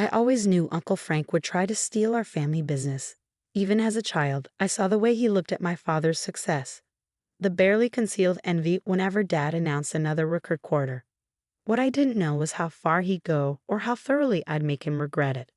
I always knew Uncle Frank would try to steal our family business. Even as a child, I saw the way he looked at my father's success, the barely concealed envy whenever Dad announced another record quarter. What I didn't know was how far he'd go or how thoroughly I'd make him regret it.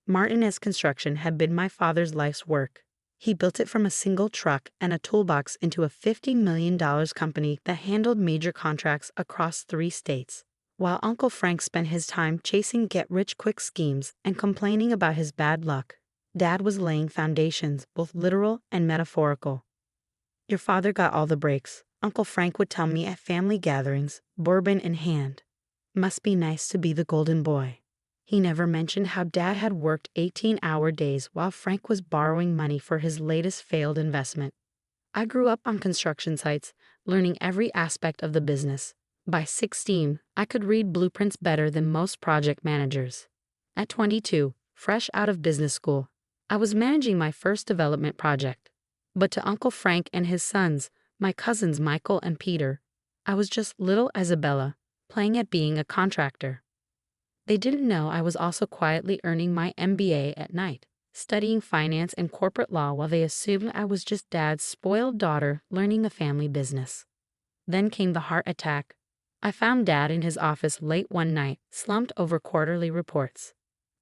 Martinez Construction had been my father's life's work. He built it from a single truck and a toolbox into a $50 million company that handled major contracts across 3 states. While Uncle Frank spent his time chasing get-rich-quick schemes and complaining about his bad luck, Dad was laying foundations, both literal and metaphorical. "Your father got all the breaks," Uncle Frank would tell me at family gatherings, bourbon in hand. "Must be nice to be the golden boy." He never mentioned how Dad had worked 18-hour days while Frank was borrowing money for his latest failed investment. I grew up on construction sites, learning every aspect of the business. By 16, I could read blueprints better than most project managers. At 22, fresh out of business school, I was managing my first development project. But to Uncle Frank and his sons, my cousins Michael and Peter, I was just little Isabella, playing at being a contractor. They didn't know I was also quietly earning my MBA at night, studying finance and corporate law while they assumed I was just Dad's spoiled daughter learning a family business. Then came the heart attack. I found Dad in his office late one night, slumped over quarterly reports.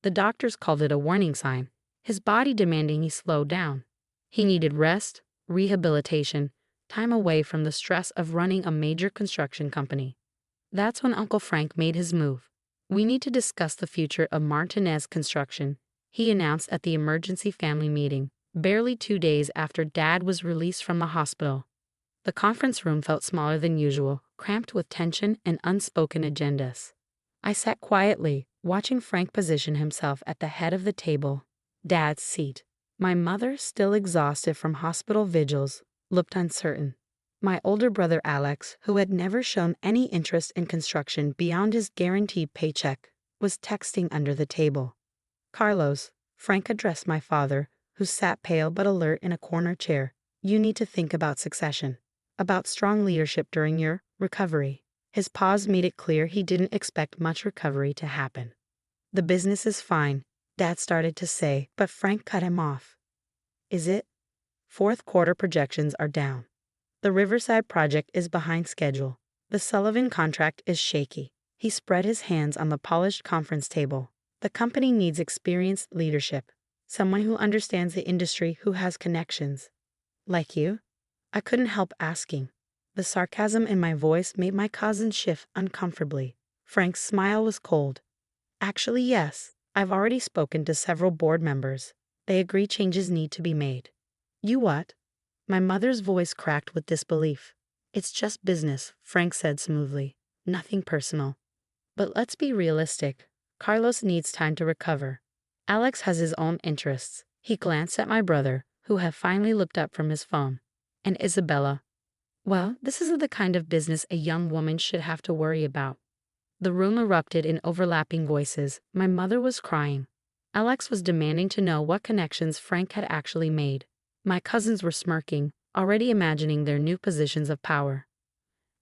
The doctors called it a warning sign, his body demanding he slow down. He needed rest, rehabilitation, time away from the stress of running a major construction company. That's when Uncle Frank made his move. "We need to discuss the future of Martinez Construction," he announced at the emergency family meeting, barely 2 days after Dad was released from the hospital. The conference room felt smaller than usual, cramped with tension and unspoken agendas. I sat quietly, watching Frank position himself at the head of the table, Dad's seat. My mother, still exhausted from hospital vigils, looked uncertain. My older brother Alex, who had never shown any interest in construction beyond his guaranteed paycheck, was texting under the table. "Carlos," Frank addressed my father, who sat pale but alert in a corner chair, "you need to think about succession, about strong leadership during your recovery." His pause made it clear he didn't expect much recovery to happen. "The business is fine," Dad started to say, but Frank cut him off. "Is it? Fourth quarter projections are down. The Riverside project is behind schedule. The Sullivan contract is shaky." He spread his hands on the polished conference table. "The company needs experienced leadership, someone who understands the industry, who has connections." "Like you?" I couldn't help asking. The sarcasm in my voice made my cousin shift uncomfortably. Frank's smile was cold. "Actually, yes. I've already spoken to several board members. They agree changes need to be made." "You what?" My mother's voice cracked with disbelief. "It's just business," Frank said smoothly. "Nothing personal. But let's be realistic. Carlos needs time to recover. Alex has his own interests." He glanced at my brother, who had finally looked up from his phone. "And Isabella. Well, this is the kind of business a young woman should have to worry about." The room erupted in overlapping voices. My mother was crying. Alex was demanding to know what connections Frank had actually made. My cousins were smirking, already imagining their new positions of power.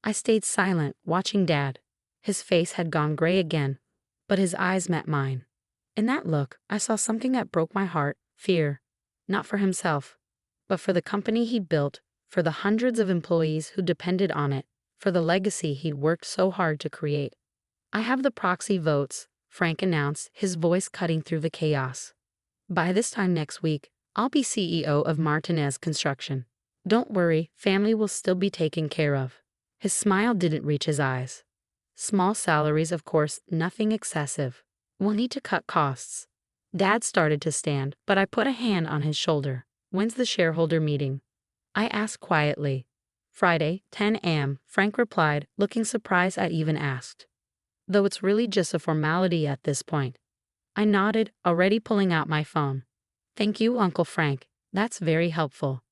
I stayed silent, watching Dad. His face had gone gray again, but his eyes met mine. In that look, I saw something that broke my heart, fear. Not for himself, but for the company he built, for the hundreds of employees who depended on it, for the legacy he'd worked so hard to create. "I have the proxy votes," Frank announced, his voice cutting through the chaos. "By this time next week, I'll be CEO of Martinez Construction. Don't worry, family will still be taken care of." His smile didn't reach his eyes. "Small salaries, of course, nothing excessive. We'll need to cut costs." Dad started to stand, but I put a hand on his shoulder. "When's the shareholder meeting?" I asked quietly. "Friday, 10 a.m., Frank replied, looking surprised I even asked. "Though it's really just a formality at this point." I nodded, already pulling out my phone. "Thank you, Uncle Frank. That's very helpful."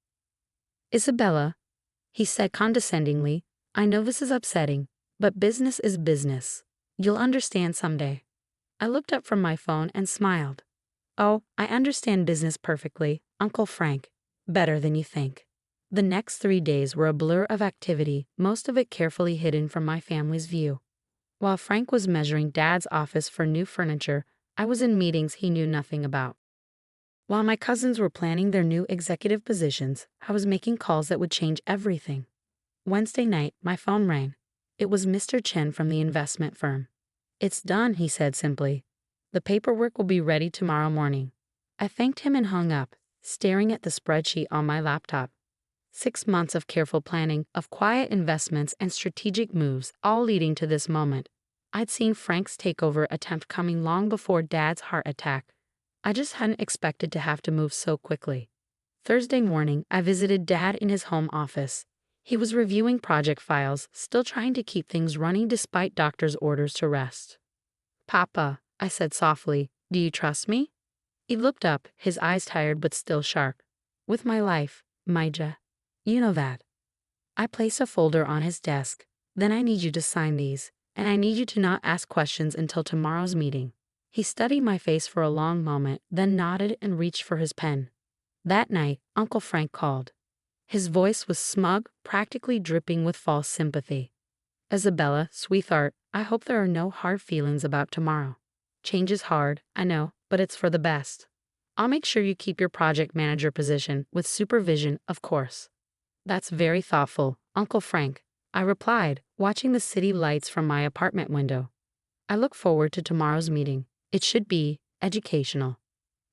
"Isabella," he said condescendingly, "I know this is upsetting, but business is business. You'll understand someday." I looked up from my phone and smiled. "Oh, I understand business perfectly, Uncle Frank. Better than you think." The next 3 days were a blur of activity, most of it carefully hidden from my family's view. While Frank was measuring Dad's office for new furniture, I was in meetings he knew nothing about. While my cousins were planning their new executive positions, I was making calls that would change everything. Wednesday night, my phone rang. It was Mr. Chen from the investment firm. "It's done," he said simply. "The paperwork will be ready tomorrow morning." I thanked him and hung up, staring at the spreadsheet on my laptop. 6 months of careful planning, of quiet investments and strategic moves, all leading to this moment. I'd seen Frank's takeover attempt coming long before Dad's heart attack. I just hadn't expected to have to move so quickly. Thursday morning, I visited Dad in his home office. He was reviewing project files, still trying to keep things running despite doctor's orders to rest. "Papa," I said softly, "do you trust me?" He looked up, his eyes tired but still sharp. "With my life, Maija. You know that." I placed a folder on his desk. "Then I need you to sign these, and I need you to not ask questions until tomorrow's meeting." He studied my face for a long moment, then nodded and reached for his pen. That night, Uncle Frank called. His voice was smug, practically dripping with false sympathy. "Isabella, sweetheart, I hope there are no hard feelings about tomorrow. Change is hard, I know, but it's for the best. I'll make sure you keep your project manager position, with supervision, of course." "That's very thoughtful, Uncle Frank," I replied, watching the city lights from my apartment window. "I look forward to tomorrow's meeting. It should be educational."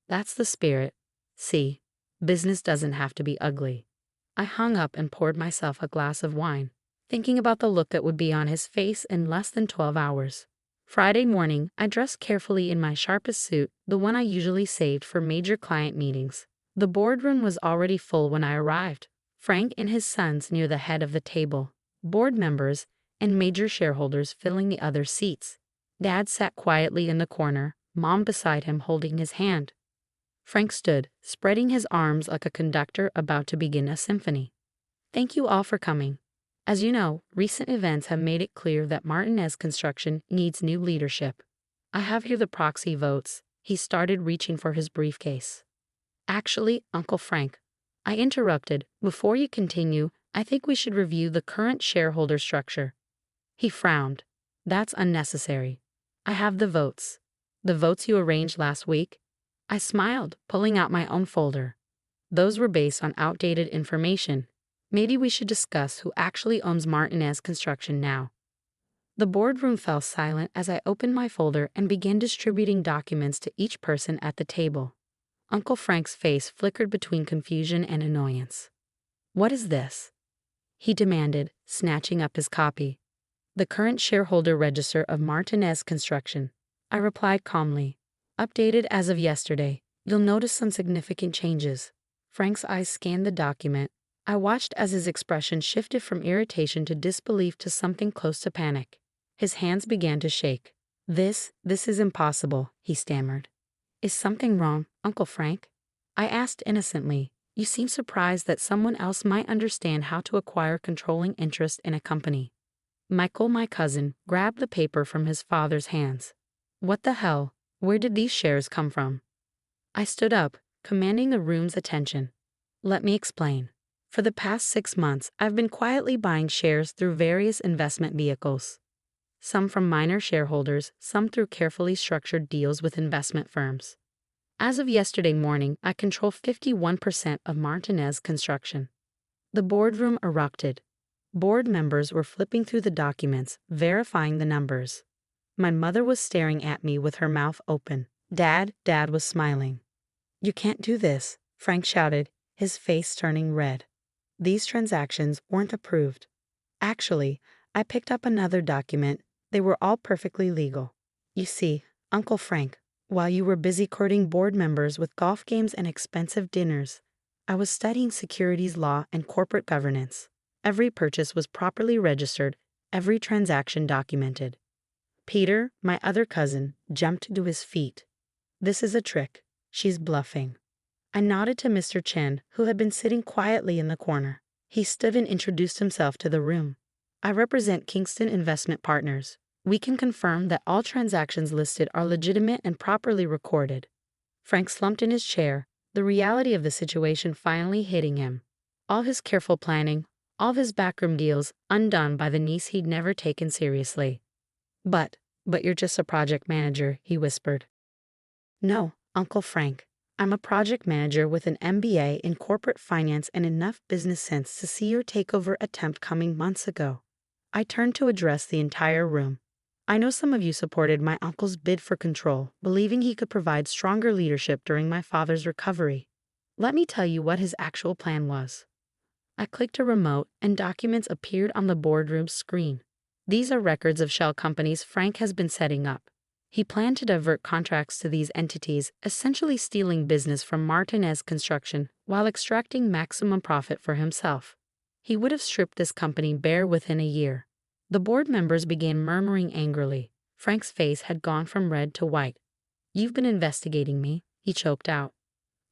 "That's the spirit. See, business doesn't have to be ugly." I hung up and poured myself a glass of wine, thinking about the look that would be on his face in less than 12 hours. Friday morning, I dressed carefully in my sharpest suit, the one I usually saved for major client meetings. The boardroom was already full when I arrived. Frank and his sons near the head of the table, board members and major shareholders filling the other seats. Dad sat quietly in the corner, Mom beside him holding his hand. Frank stood, spreading his arms like a conductor about to begin a symphony. "Thank you all for coming. As you know, recent events have made it clear that Martinez Construction needs new leadership. I have here the proxy votes." He started reaching for his briefcase. "Actually, Uncle Frank," I interrupted, "before you continue, I think we should review the current shareholder structure." He frowned. "That's unnecessary. I have the votes." "The votes you arranged last week?" I smiled, pulling out my own folder. "Those were based on outdated information. Maybe we should discuss who actually owns Martinez Construction now." The boardroom fell silent as I opened my folder and began distributing documents to each person at the table. Uncle Frank's face flickered between confusion and annoyance. "What is this?" he demanded, snatching up his copy. "The current shareholder register of Martinez Construction," I replied calmly. "Updated as of yesterday. You'll notice some significant changes." Frank's eyes scanned the document. I watched as his expression shifted from irritation to disbelief to something close to panic. His hands began to shake. This is impossible," he stammered. "Is something wrong, Uncle Frank?" I asked innocently. "You seem surprised that someone else might understand how to acquire controlling interest in a company." Michael, my cousin, grabbed the paper from his father's hands. "What the hell? Where did these shares come from?" I stood up, commanding the room's attention. "Let me explain. For the past 6 months, I've been quietly buying shares through various investment vehicles. Some from minor shareholders, some through carefully structured deals with investment firms. As of yesterday morning, I control 51% of Martinez Construction." The boardroom erupted. Board members were flipping through the documents, verifying the numbers. My mother was staring at me with her mouth open. Dad was smiling. "You can't do this," Frank shouted, his face turning red. "These transactions weren't approved." Actually, I picked up another document. They were all perfectly legal. "You see, Uncle Frank, while you were busy courting board members with golf games and expensive dinners, I was studying securities law and corporate governance. Every purchase was properly registered, every transaction documented." Peter, my other cousin, jumped to his feet. "This is a trick. She's bluffing." I nodded to Mr. Chen, who had been sitting quietly in the corner. He stood and introduced himself to the room. "I represent Kingston Investment Partners. We can confirm that all transactions listed are legitimate and properly recorded." Frank slumped in his chair, the reality of the situation finally hitting him. All his careful planning, all of his backroom deals undone by the niece he'd never taken seriously. But you're just a project manager," he whispered. No, Uncle Frank. I'm a project manager with an MBA in corporate finance and enough business sense to see your takeover attempt coming months ago. I turned to address the entire room. I know some of you supported my uncle's bid for control, believing he could provide stronger leadership during my father's recovery. Let me tell you what his actual plan was. I clicked a remote, and documents appeared on the boardroom screen. These are records of shell companies Frank has been setting up. He planned to divert contracts to these entities, essentially stealing business from Martinez Construction while extracting maximum profit for himself. He would have stripped this company bare within a year. The board members began murmuring angrily. Frank's face had gone from red to white. "You've been investigating me," he choked out.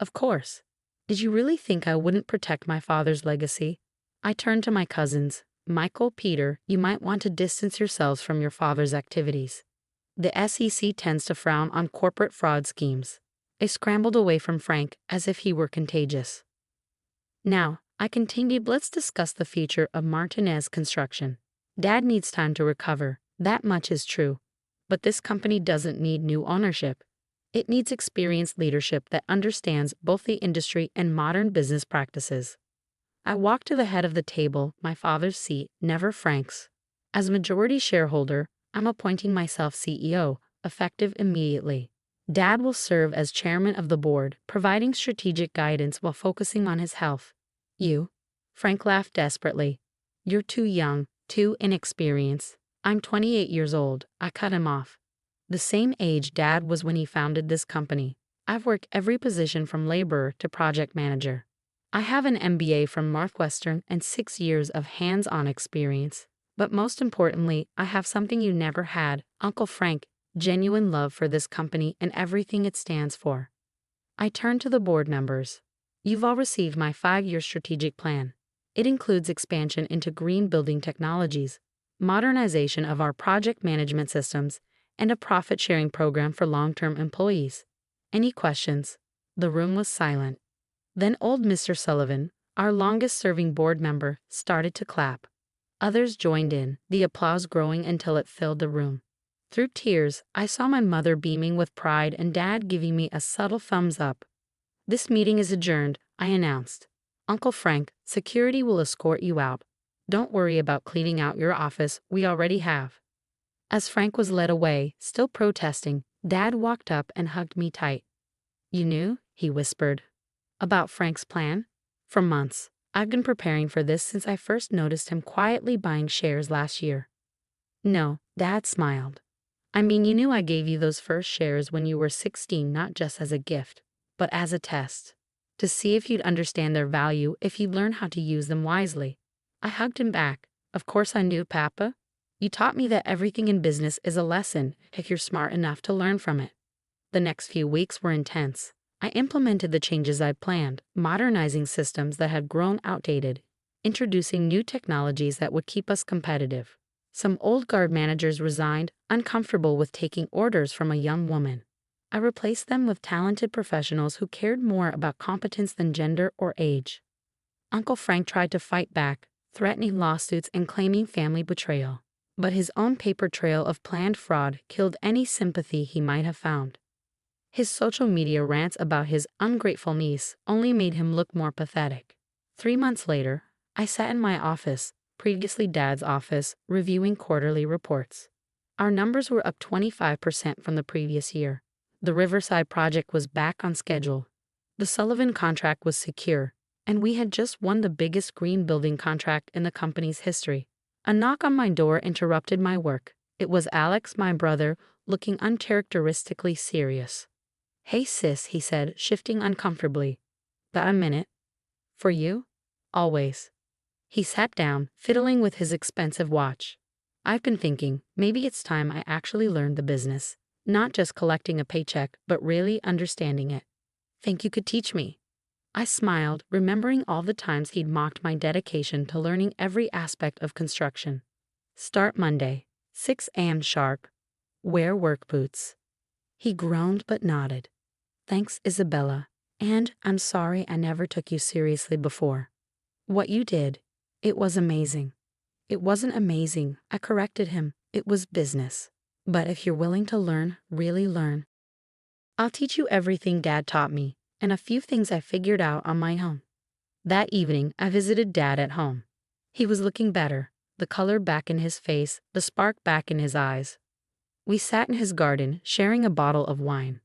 "Of course. Did you really think I wouldn't protect my father's legacy?" I turned to my cousins. "Michael, Peter, you might want to distance yourselves from your father's activities. The SEC tends to frown on corporate fraud schemes." I scrambled away from Frank as if he were contagious. "Now," I continued, "let's discuss the future of Martinez Construction. Dad needs time to recover, that much is true. But this company doesn't need new ownership. It needs experienced leadership that understands both the industry and modern business practices." I walked to the head of the table, my father's seat, never Frank's. As majority shareholder, I'm appointing myself CEO, effective immediately. Dad will serve as chairman of the board, providing strategic guidance while focusing on his health. "You?" Frank laughed desperately. "You're too young, too inexperienced. I'm 28 years old," I cut him off. "The same age Dad was when he founded this company. I've worked every position from laborer to project manager. I have an MBA from Northwestern and 6 years of hands-on experience. But most importantly, I have something you never had, Uncle Frank, genuine love for this company and everything it stands for." I turned to the board members. "You've all received my 5-year strategic plan. It includes expansion into green building technologies, modernization of our project management systems, and a profit-sharing program for long-term employees. Any questions?" The room was silent. Then old Mr. Sullivan, our longest-serving board member, started to clap. Others joined in, the applause growing until it filled the room. Through tears, I saw my mother beaming with pride and Dad giving me a subtle thumbs up. "This meeting is adjourned," I announced. "Uncle Frank, security will escort you out. Don't worry about cleaning out your office, we already have." As Frank was led away, still protesting, Dad walked up and hugged me tight. "You knew," he whispered, "about Frank's plan?" "For months. I've been preparing for this since I first noticed him quietly buying shares last year." "No," Dad smiled. "I mean, you knew I gave you those first shares when you were 16, not just as a gift, but as a test. To see if you'd understand their value, if you'd learn how to use them wisely." I hugged him back. "Of course I knew, Papa. You taught me that everything in business is a lesson if you're smart enough to learn from it." The next few weeks were intense. I implemented the changes I'd planned, modernizing systems that had grown outdated, introducing new technologies that would keep us competitive. Some old guard managers resigned, uncomfortable with taking orders from a young woman. I replaced them with talented professionals who cared more about competence than gender or age. Uncle Frank tried to fight back, threatening lawsuits and claiming family betrayal. But his own paper trail of planned fraud killed any sympathy he might have found. His social media rants about his ungrateful niece only made him look more pathetic. 3 months later, I sat in my office, previously Dad's office, reviewing quarterly reports. Our numbers were up 25% from the previous year. The Riverside project was back on schedule. The Sullivan contract was secure, and we had just won the biggest green building contract in the company's history. A knock on my door interrupted my work. It was Alex, my brother, looking uncharacteristically serious. "Hey sis," he said, shifting uncomfortably. "Got a minute?" "For you?" "Always." He sat down, fiddling with his expensive watch. "I've been thinking, maybe it's time I actually learned the business. Not just collecting a paycheck, but really understanding it." "Think you could teach me?" I smiled, remembering all the times he'd mocked my dedication to learning every aspect of construction. "Start Monday, 6 a.m. sharp. Wear work boots." He groaned but nodded. "Thanks, Isabella. And I'm sorry I never took you seriously before. What you did, it was amazing." "It wasn't amazing," I corrected him. "It was business. But if you're willing to learn, really learn." I'll teach you everything Dad taught me, and a few things I figured out on my own. That evening, I visited Dad at home. He was looking better, the color back in his face, the spark back in his eyes. We sat in his garden, sharing a bottle of wine.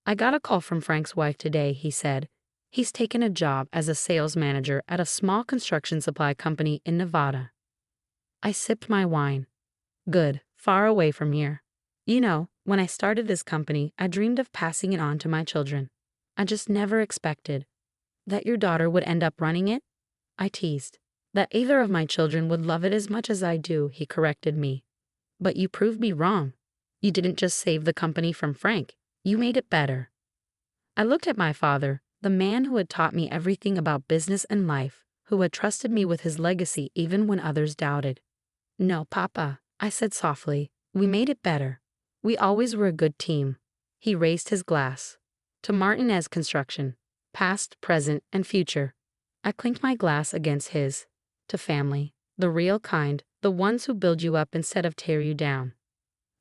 I got a call from Frank's wife today, he said. He's taken a job as a sales manager at a small construction supply company in Nevada. I sipped my wine. Good, far away from here. You know, when I started this company, I dreamed of passing it on to my children. I just never expected that your daughter would end up running it, I teased. That either of my children would love it as much as I do, he corrected me. But you proved me wrong. You didn't just save the company from Frank, you made it better. I looked at my father, the man who had taught me everything about business and life, who had trusted me with his legacy even when others doubted. No, Papa, I said softly, we made it better. We always were a good team. He raised his glass. To Martinez Construction, past, present, and future. I clinked my glass against his. To family, the real kind, the ones who build you up instead of tear you down.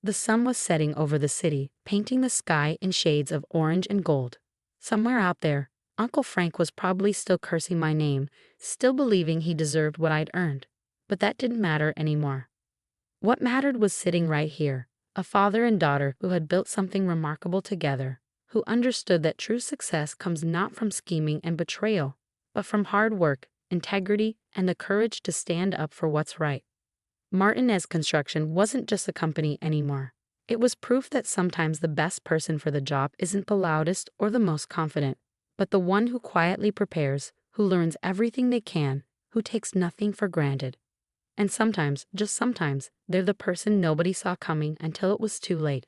The sun was setting over the city, painting the sky in shades of orange and gold. Somewhere out there, Uncle Frank was probably still cursing my name, still believing he deserved what I'd earned. But that didn't matter anymore. What mattered was sitting right here, a father and daughter who had built something remarkable together, who understood that true success comes not from scheming and betrayal, but from hard work, integrity, and the courage to stand up for what's right. Martinez Construction wasn't just a company anymore. It was proof that sometimes the best person for the job isn't the loudest or the most confident, but the one who quietly prepares, who learns everything they can, who takes nothing for granted. And sometimes, just sometimes, they're the person nobody saw coming until it was too late.